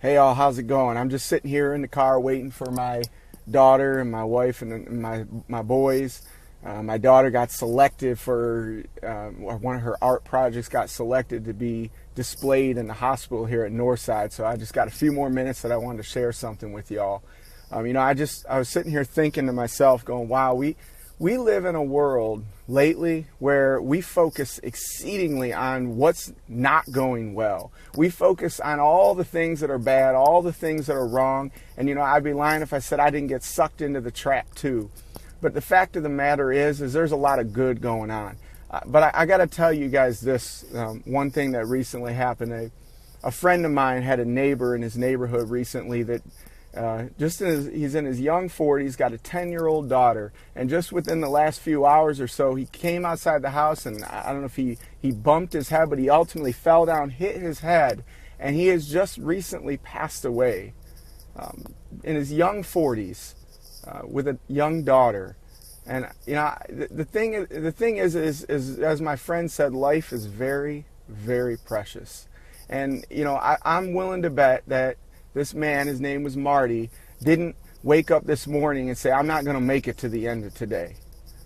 Hey all, how's it going? I'm just sitting here in the car waiting for my daughter and my wife and my boys. My daughter got selected for one of her art projects got selected to be displayed in the hospital here at Northside. So I just got a few more minutes that I wanted to share something with y'all. I was sitting here thinking to myself, going, wow, we live in a world lately where we focus exceedingly on what's not going well. We focus on all the things that are bad, all the things that are wrong. And I'd be lying if I said I didn't get sucked into the trap too. But the fact of the matter is there's a lot of good going on. But I got to tell you guys this, one thing that recently happened. A friend of mine had a neighbor in his neighborhood recently that he's in his young 40s, got a 10-year-old daughter, and just within the last few hours or so, he came outside the house, and I don't know if he bumped his head, but he ultimately fell down, hit his head, and he has just recently passed away in his young 40s with a young daughter. And the thing is as my friend said, life is very, very precious. And I'm willing to bet that this man, his name was Marty, didn't wake up this morning and say, I'm not going to make it to the end of today.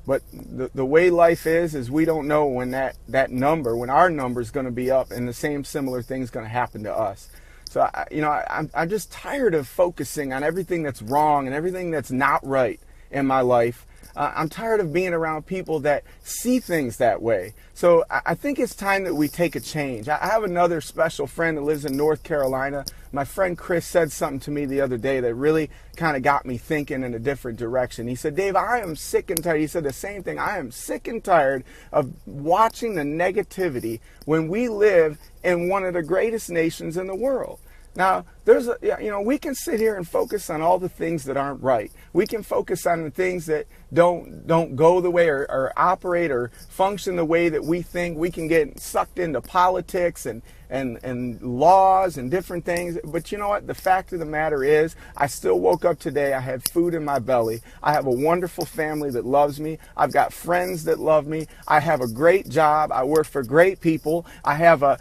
But the way life is we don't know when when our number is going to be up, and the same similar thing is going to happen to us. So, I'm just tired of focusing on everything that's wrong and everything that's not right in my life. I'm tired of being around people that see things that way. So I think it's time that we take a change. I have another special friend that lives in North Carolina. My friend Chris said something to me the other day that really kind of got me thinking in a different direction. He said, Dave, I am sick and tired. He said the same thing. I am sick and tired of watching the negativity when we live in one of the greatest nations in the world. Now, we can sit here and focus on all the things that aren't right. We can focus on the things that don't go the way or operate or function the way that we think. We can get sucked into politics and laws and different things. But you know what? The fact of the matter is, I still woke up today. I had food in my belly. I have a wonderful family that loves me. I've got friends that love me. I have a great job. I work for great people. I have a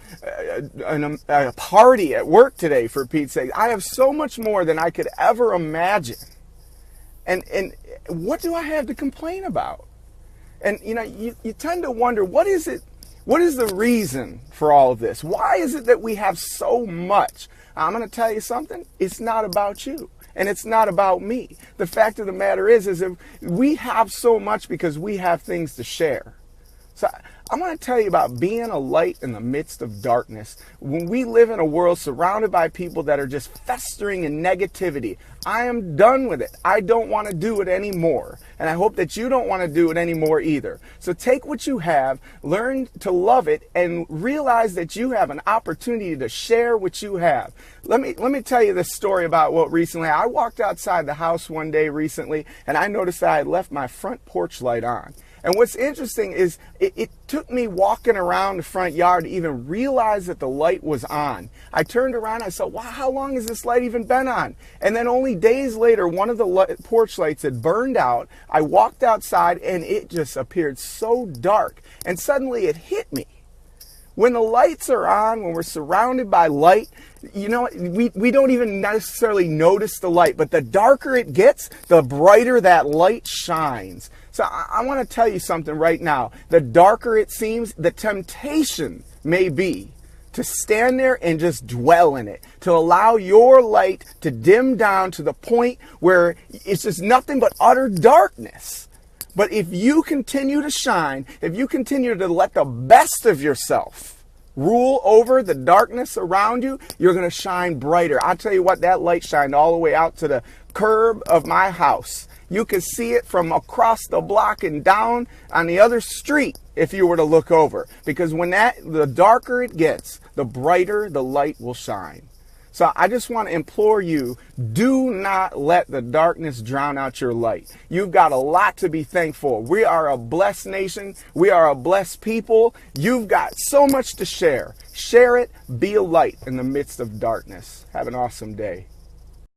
party at work today, for Pete's sake. I have so much more than I could ever imagine. And what do I have to complain about? And you tend to wonder, what is the reason for all of this? Why is it that we have so much? I'm going to tell you something. It's not about you. And it's not about me. The fact of the matter is if we have so much because we have things to share. So I'm going to tell you about being a light in the midst of darkness. When we live in a world surrounded by people that are just festering in negativity, I am done with it. I don't want to do it anymore. And I hope that you don't want to do it anymore either. So take what you have, learn to love it, and realize that you have an opportunity to share what you have. Let me tell you this story about what recently. I walked outside the house one day recently, and I noticed that I had left my front porch light on. And what's interesting is it took me walking around the front yard to even realize that the light was on. I turned around and I said, wow, how long has this light even been on? And then only days later, one of the porch lights had burned out. I walked outside and it just appeared so dark. And suddenly it hit me. When the lights are on, when we're surrounded by light, we don't even necessarily notice the light. But the darker it gets, the brighter that light shines. So I want to tell you something right now. The darker it seems, the temptation may be to stand there and just dwell in it, to allow your light to dim down to the point where it's just nothing but utter darkness. But if you continue to shine, if you continue to let the best of yourself rule over the darkness around you, you're going to shine brighter. I'll tell you what, that light shined all the way out to the curb of my house. You could see it from across the block and down on the other street if you were to look over. Because the darker it gets, the brighter the light will shine. So I just want to implore you, do not let the darkness drown out your light. You've got a lot to be thankful. We are a blessed nation. We are a blessed people. You've got so much to share. Share it. Be a light in the midst of darkness. Have an awesome day.